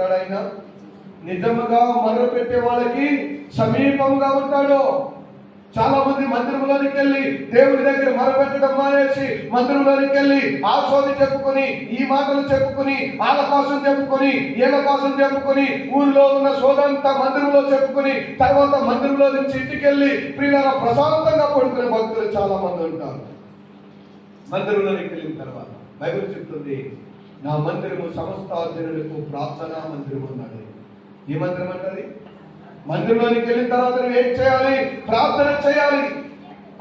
ఉంటాడు ఆయన? నిజముగా మొరపెట్టే వాళ్ళకి సమీపంగా ఉంటాడు. చాలా మంది మందిరంలోనికి వెళ్ళి దేవుడి దగ్గర మొరపెట్టడం మానేసి మందిరంలోనికి వెళ్ళి ఆ సోది చెప్పుకొని, ఈ మాటలు చెప్పుకొని, వాళ్ళ కోసం చెప్పుకొని, వీళ్ళ కోసం చెప్పుకొని, ఊరిలో ఉన్న సోదంతా మందిరంలో చెప్పుకొని, తర్వాత మందిరంలో నుంచి ఇంటికి వెళ్ళి ప్రియులారా ప్రశాంతంగా పడుకునే భక్తులు చాలా మంది ఉంటారు. మందిరంలోనికి వెళ్ళిన తర్వాత బైబిల్ చెప్తుంది, నా మందిరము సమస్త జనులకు ప్రార్థనా మందిరం అన్నాడు. ఏ మందిరం అంటది? మందిరంలోనికి వెళ్ళిన తర్వాత నువ్వు ఏం చేయాలి? ప్రార్థన చేయాలి.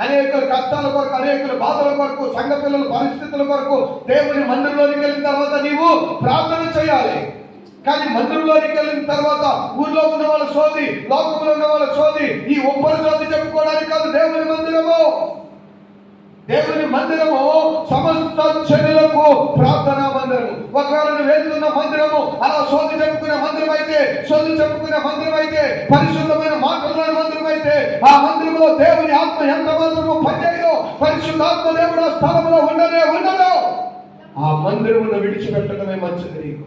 అనేక కష్టాల కొరకు, అనేక బాధల కొరకు, సంఘ పిల్లల పరిస్థితుల కొరకు దేవుని మందిరంలోనికి వెళ్ళిన తర్వాత నీవు ప్రార్థన చేయాలి. కానీ మందిరంలోనికి వెళ్ళిన తర్వాత ఊర్లో ఉన్న వాళ్ళ సోది, లోకంలో ఉన్న వాళ్ళ సోది, ఈ ఒబ్బరి సోది చెప్పుకోవడానికి కాదు దేవుని మందిరము. దేవుని మందిరము సమస్త జనులకు ప్రార్థనా మందిరము. ఒకవేళ నువ్వు వెళ్తున్న మందిరము అలా సోది చెప్పుకునే మందిరం అయితే, సోది చెప్పుకునే మందిరం అయితే, పరిశుద్ధమైన మాటల మందిరం అయితే, ఆ మందిరంలో దేవుని ఆత్మ ఎంత మాత్రమో పనిచేయదు. పరిశుద్ధాత్మ దేవుడు ఆ స్థలంలో ఉండదు. ఆ మందిరమును విడిచిపెట్టడమే మంచిది నీకు.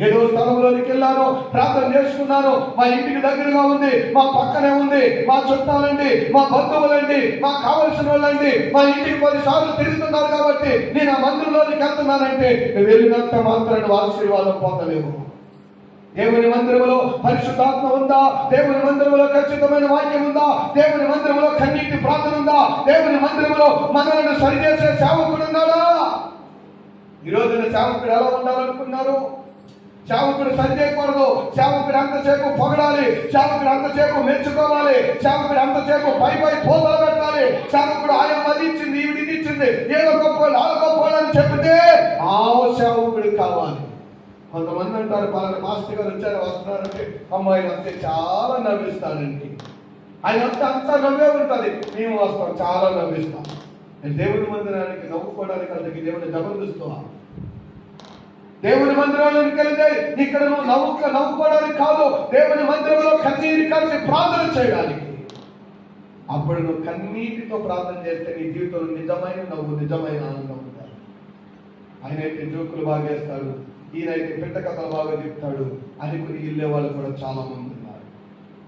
ఏదో స్థలంలోనికి వెళ్ళాను, ప్రార్థన చేసుకున్నాను, మా ఇంటికి దగ్గరగా ఉంది, మా పక్కనే ఉంది, మా చుట్టాలండి, మా బంధువులండి, మాకు కావలసిన వాళ్ళండి, మా ఇంటికి 10 సార్లు తిరుగుతున్నారు కాబట్టి నేను ఆ మందిరంలోనికి వెళ్తున్నానంటే నువ్వు వెళ్ళినంత మాత్రాన్ని ఆశీర్వాదం పొందలేవు. దేవుని మందిరంలో పరిశుద్ధాత్మ ఉందా? దేవుని మందిరంలో ఖచ్చితమైన వాక్యం ఉందా? దేవుని మందిరంలో కన్నీటి ప్రార్థన ఉందా? దేవుని మందిరంలో మనల్ని సరిచేసే సేవకుడు ఉన్నాడా? ఈ రోజున సేవకుడు ఎలా ఉండాలనుకున్నారు? సేవకుడు సరి చేయకూడదు. సేవకుడు అంతసేపు పొగడాలి, సేవకుడు అంతసేపు మెచ్చుకోవాలి, సేవకుడు అంతసేపు పై పోతలు పెట్టాలి. సేవకుడు ఆయన అది ఇచ్చింది, ఈవిడిది ఇచ్చింది, ఏదో గొప్పవాళ్ళు ఆడ గొప్పవాళ్ళు అని చెప్తే ఆ సేవకుడు కావాలి. కొంతమంది అంటారు, పలానా మాస్టర్ గారు వచ్చారు, వస్తున్నారంటే అమ్మాయిలు అంతే చాలా నవ్విస్తానండి. ఆయన అంతా నవ్వే ఉంటుంది, మేము వస్తాం చాలా నవ్విస్తాం. దేవుని మందిరానికి నవ్వుకోవడానికి అందుకే దేవుని జబర్దస్తు. దేవుని మందిరంలోకి వెళ్తే ఇక్కడ నువ్వు నవ్వుకోవడానికి కాదు, దేవుని మందిరంలో కన్నీరు కలిసి ప్రార్థన చేయడానికి. అప్పుడు నువ్వు కన్నీటితో ప్రార్థన చేస్తే నీ జీవితంలో నిజమైన నవ్వు, నిజమైన ఆనందం ఉంటారు. ఆయన అయితే జోకులు బాగా వేస్తాడు, ఈయనైతే పెట్ట కథలు బాగా చెప్తాడు అని కొన్ని ఇల్లే వాళ్ళు కూడా చాలా మంది ఉన్నారు.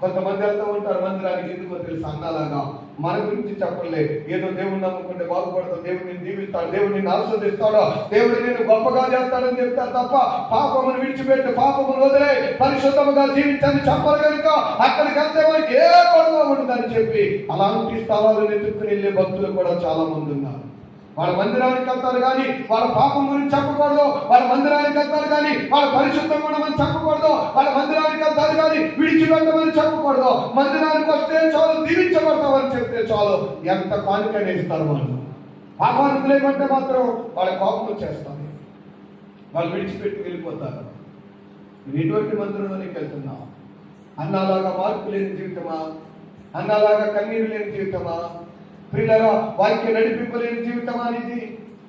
కొంతమంది వెళ్తూ ఉంటారు మందిరానికి, ఎందుకో తెలుసు అన్నలాగా మన గురించి చెప్పలే, ఏదో దేవుని నమ్ముకుంటే బాగుపడతావు, దేవుడిని దీవిస్తాడు, దేవుడిని ఆశీర్వదిస్తాడు, దేవుడు నేను గొప్పగా చేస్తాడని చెప్తారు తప్ప పాపమును విడిచిపెట్టి పాపమును వదిలే పరిశుద్ధముగా జీవించని చెప్పరు కనుక అక్కడికి వెళ్తే వారికి ఏ గొడవ ఉండదని చెప్పి అలాంటి స్థలాలను ఎత్తుకుని వెళ్ళే భక్తులు కూడా చాలా మంది ఉన్నారు. వాళ్ళ మందిరానికి వెళ్తారు కానీ వాళ్ళ పాపం గురించి చెప్పకూడదు, వాళ్ళ మందిరానికి వెళ్తారు కానీ వాళ్ళ పరిశుద్ధంగా ఉండమని చెప్పకూడదు, వాళ్ళ మందిరానికి వెళ్తారు కానీ విడిచిపెట్టమని చెప్పకూడదు. మందిరానికి వస్తే చాలు, దీవించబడతామని చెప్తే చాలు, ఎంత కానుకనే ఇస్తారు వాళ్ళు. పాపానికి లేకుంటే మాత్రం వాళ్ళ కోపం వచ్చేస్తారు, వాళ్ళు విడిచిపెట్టి వెళ్ళిపోతారు. ఎటువంటి మందిరంలోనికి వెళ్తున్నావు? అన్నలాగా మార్పు లేని జీవితమా? అన్నలాగా కన్నీరు లేని జీవితమా? ప్రియులారా, వాక్య నడిపింపలేని జీవితం అనేది.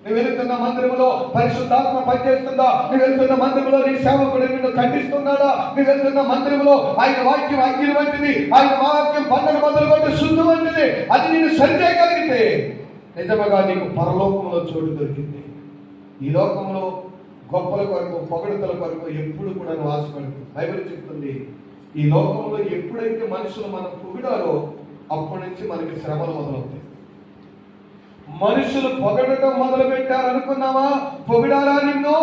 నువ్వు వెళ్తున్న మందిరంలో పరిశుద్ధాత్మ పనిచేస్తుందా? నువ్వు వెళ్తున్న మందిరంలో నీ సేవకుడు నిన్ను ఖండిస్తున్నాడా? నువ్వు వెళ్తున్న మందిరంలో ఆయన వాక్యం అగ్ని వంటిది, ఆయన వాక్యం పంటను మొదలు కొట్టి శుద్ధి వంటిది. అది నేను సరిచేయగలిగితే నిజముగా నీకు పరలోకంలో చోటు దొరికింది. ఈ లోకంలో గొప్పల కొరకు, పొగడతల కొరకు ఎప్పుడు కూడా నువ్వు ఆశపడకు. బైబిల్ చెప్తుంది, ఈ లోకంలో ఎప్పుడైతే మనుషులు మనం పొగిడారో అప్పటి నుంచి మనకి శ్రమలు మొదలవుతాయి. మనుషులు పొగడటం మొదలు పెట్టారు అనుకున్నావా? పొగిడారా? నిన్ను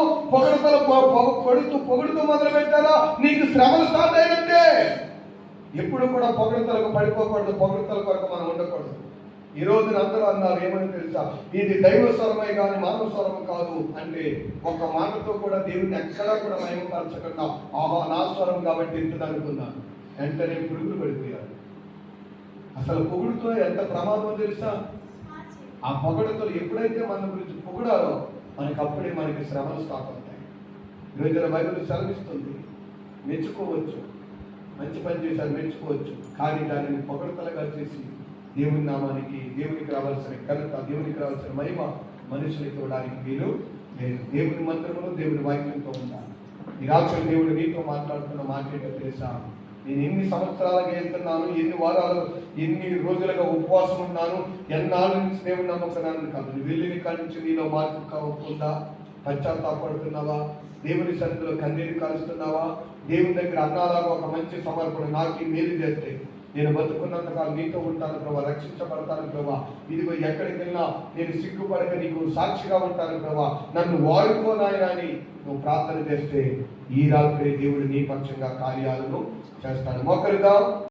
పొగుడుతూ మొదలు పెట్టారా? నీకు శ్రమలు స్టార్ట్ అయినట్టే. ఎప్పుడు కూడా పొగడతలకు పడిపోకూడదు, పొగడతల కొరకు మనం ఉండకూడదు. ఈ రోజున అందరూ అన్నారు, ఏమని తెలుసా? ఇది దైవ స్వరమే కానీ మానవ స్వరం కాదు అంటే ఒక మాటతో కూడా దేవుడిని ఎక్కడా కూడా మహిమపరచకుండా ఆహా నా స్వరం కాబట్టి ఇంతది అనుకున్నాను. వెంటనే పురుగులు పడిపోయారు. అసలు పొగుడుతో ఎంత ప్రమాదం తెలుసా? ఆ పొగడుతో ఎప్పుడైతే మన గురించి పొగిడారో మనకి అప్పుడే మనకి శ్రమలు స్టార్ట్ అవుతాయి. ఈరోజు బైబిల్ సెలవిస్తుంది, మెచ్చుకోవచ్చు, మంచి పని చేశారు మెచ్చుకోవచ్చు, కానీ దానిని పొగడతలుగా చేసి దేవుని నామానికి, దేవునికి రావాల్సిన ఘనత, దేవునికి రావాల్సిన మహిమ మనుషులకి ఇవ్వడానికి వీలు లేదు. దేవుని మంత్రములు, దేవుని వాక్యంతో ఉండాలి. ఈ రాత్రి దేవుడు నీతో మాట్లాడుతున్న మాట ఏంటో తెలుసా? నేను ఎన్ని సంవత్సరాలుగా వెళ్తున్నాను, ఎన్ని వారాలు, ఎన్ని రోజులుగా ఉపవాసం ఉన్నాను, ఎన్నాళ్ళ నుంచి దేవుని నమ్ముకున్నాను కాదు. నువ్వు వెళ్ళిన కాడి నుంచి నీలో మార్పు ఉందా? పశ్చాత్తాపడుతున్నావా? దేవుని సన్నిధిలో కన్నీరు కాలుస్తున్నావా? దేవుని దగ్గర అన్నాలాగా ఒక మంచి సమర్పణ, నాకు ఈ మేలు చేస్తే నేను బతుకున్నంతకాలం నీతో ఉంటాను ప్రభా, రక్షించబడతాను ప్రభా, ఇదిగో ఎక్కడికి వెళ్ళినా నేను సిగ్గుపడక నీకు సాక్షిగా ఉంటాను ప్రభా, నన్ను వాడుకో నాయనా అని నువ్వు ప్రార్థన చేస్తే ఈ రాత్రి దేవుడు నీ పక్షంగా కార్యాలను చేస్తాడు. మోకరిద్దాం.